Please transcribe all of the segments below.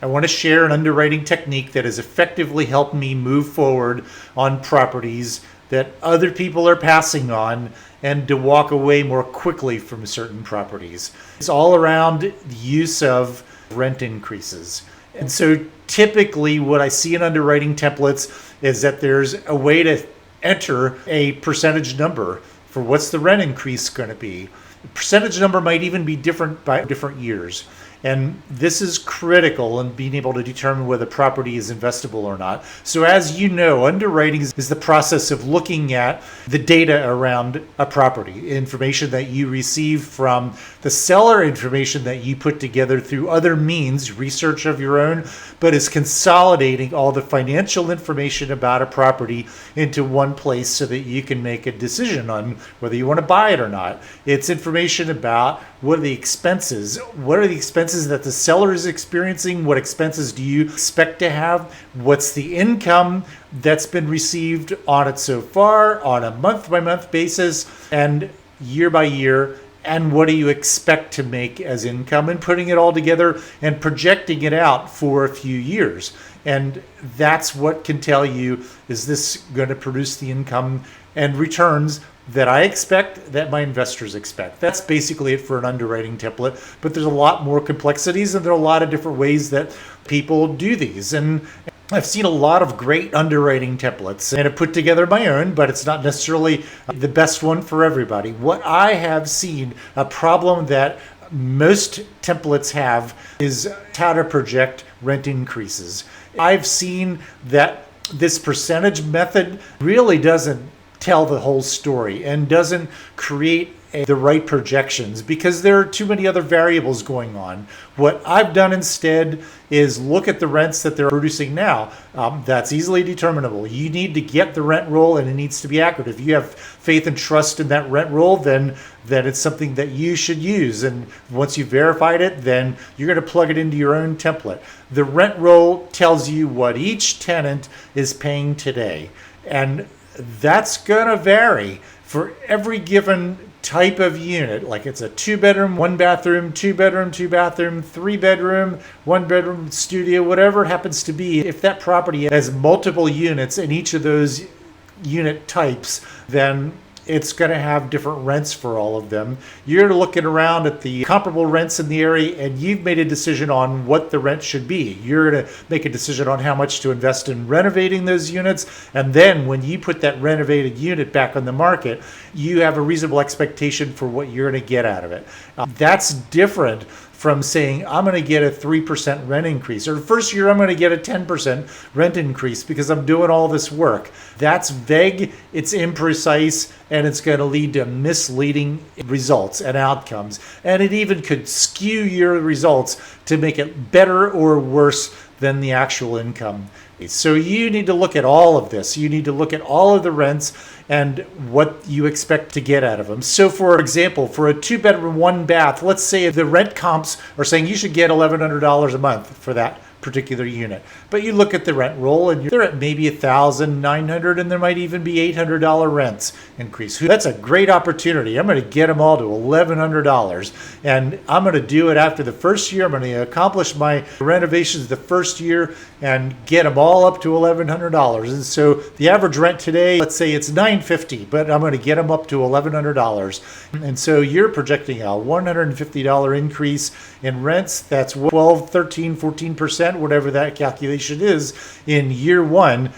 I want to share an underwriting technique that has effectively helped me move forward on properties that other people are passing on and to walk away more quickly from certain properties. It's all around the use of rent increases. And so typically what I see in underwriting templates is that there's a way to enter a percentage number for what's the rent increase going to be. The percentage number might even be different by different years. And this is critical in being able to determine whether property is investable or not. So as you know, underwriting is the process of looking at the data around a property, information that you receive from the seller, information that you put together through other means, research of your own, but is consolidating all the financial information about a property into one place so that you can make a decision on whether you want to buy it or not. It's information about what are the expenses, that the seller is experiencing, what expenses do you expect to have, what's the income that's been received on it so far on a month-by-month basis and year by year, and what do you expect to make as income, and putting it all together and projecting it out for a few years. And that's what can tell you, is this going to produce the income and returns that I expect, that my investors expect. That's basically it for an underwriting template, but there's a lot more complexities and there are a lot of different ways that people do these. And I've seen a lot of great underwriting templates and have put together my own, but it's not necessarily the best one for everybody. What I have seen, a problem that most templates have, is how to project rent increases. I've seen that this percentage method really doesn't tell the whole story and doesn't create the right projections because there are too many other variables going on. What I've done instead is look at the rents that they're producing now. That's easily determinable. You need to get the rent roll and it needs to be accurate. If you have faith and trust in that rent roll, then it's something that you should use. And once you've verified it, then you're going to plug it into your own template. The rent roll tells you what each tenant is paying today. And that's going to vary for every given type of unit. Like it's a 2-bedroom, 1-bathroom, 2-bedroom, 2-bathroom, 3-bedroom, 1-bedroom studio, whatever it happens to be. If that property has multiple units in each of those unit types, then it's going to have different rents for all of them. You're looking around at the comparable rents in the area and you've made a decision on what the rent should be. You're going to make a decision on how much to invest in renovating those units. And then when you put that renovated unit back on the market, you have a reasonable expectation for what you're going to get out of it. That's different from saying, I'm going to get a 3% rent increase, or the first year I'm going to get a 10% rent increase because I'm doing all this work. That's vague, it's imprecise, and it's going to lead to misleading results and outcomes. And it even could skew your results to make it better or worse than the actual income. So you need to look at all of this. You need to look at all of the rents and what you expect to get out of them. So for example, for a 2-bedroom, 1-bath, let's say the rent comps are saying you should get $1,100 a month for that particular unit. But you look at the rent roll and they're at maybe $1,900 and there might even be $800 rents increase. That's a great opportunity. I'm going to get them all to $1,100 and I'm going to do it after the first year. I'm going to accomplish my renovations the first year and get them all up to $1,100. And so the average rent today, let's say it's $950, but I'm going to get them up to $1,100. And so you're projecting a $150 increase in rents. That's 12, 13, 14%, whatever that calculation is in year one.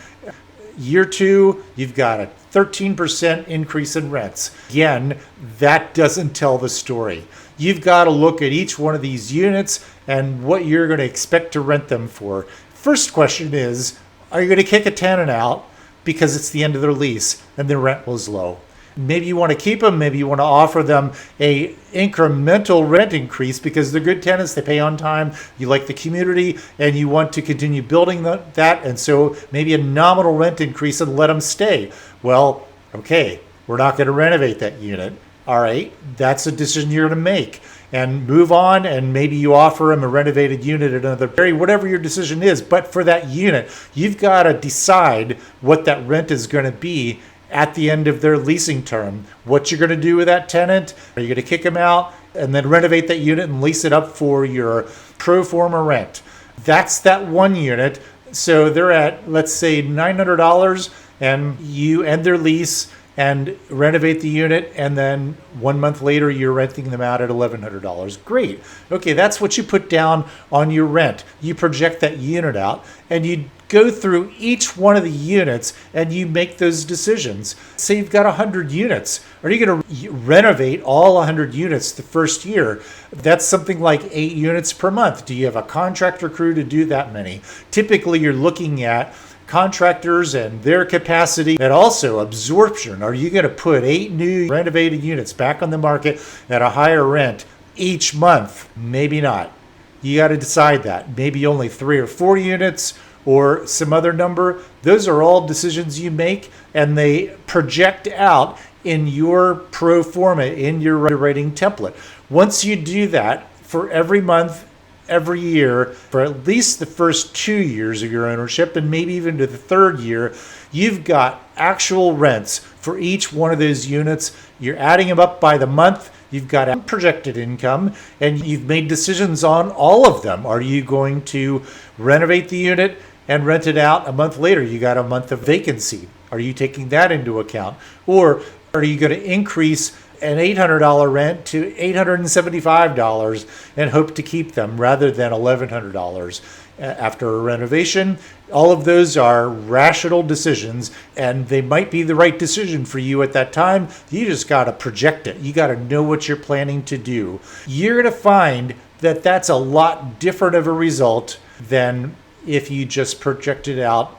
Year two, you've got a 13% increase in rents. Again, that doesn't tell the story. You've got to look at each one of these units and what you're going to expect to rent them for. First question is, are you going to kick a tenant out because it's the end of their lease and their rent was low? Maybe you want to keep them. Maybe you want to offer them a incremental rent increase because they're good tenants. They pay on time. You like the community and you want to continue building that. And so maybe a nominal rent increase and let them stay. Well, okay, we're not going to renovate that unit. All right, that's a decision you're going to make and move on. And maybe you offer them a renovated unit at another area, whatever your decision is. But for that unit, you've got to decide what that rent is going to be at the end of their leasing term. What you're going to do with that tenant? Are you going to kick them out and then renovate that unit and lease it up for your pro forma rent? That's that one unit. So they're at, let's say, $900, and you end their lease and renovate the unit, and then 1 month later you're renting them out at $1,100. Great. Okay, that's what you put down on your rent. You project that unit out, and you go through each one of the units and you make those decisions. Say you've got 100 units. Are you going to renovate all 100 units the first year? That's something like 8 units per month. Do you have a contractor crew to do that many? Typically, you're looking at contractors and their capacity, and also absorption. Are you going to put 8 new renovated units back on the market at a higher rent each month? Maybe not. You got to decide that. Maybe only 3 or 4 units or some other number. Those are all decisions you make, and they project out in your pro forma, in your underwriting template. Once you do that for every month, every year, for at least the first 2 years of your ownership, and maybe even to the 3rd year, you've got actual rents for each one of those units. You're adding them up by the month. You've got projected income, and you've made decisions on all of them. Are you going to renovate the unit and rent it out a month later? You got a month of vacancy. Are you taking that into account? Or are you going to increase an $800 rent to $875 and hope to keep them rather than $1,100 after a renovation? All of those are rational decisions, and they might be the right decision for you at that time. You just got to project it. You got to know what you're planning to do. You're going to find that that's a lot different of a result than if you just projected out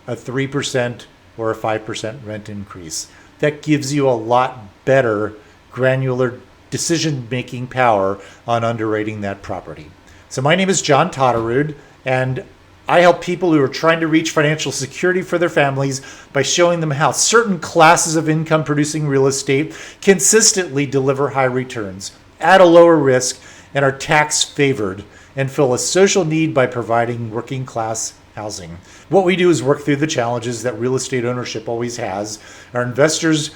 a 3% or a 5% rent increase. That gives you a lot better granular decision-making power on underwriting that property. So my name is John Totterud, and I help people who are trying to reach financial security for their families by showing them how certain classes of income-producing real estate consistently deliver high returns, at a lower risk, and are tax-favored, and fill a social need by providing working-class housing. What we do is work through the challenges that real estate ownership always has. Our investors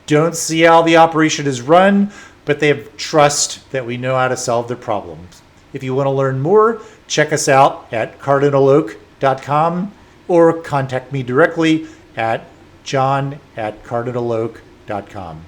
don't see how the operation is run, but they have trust that we know how to solve their problems. If you want to learn more, check us out at cardinaloak.com or contact me directly at john@cardinaloak.com.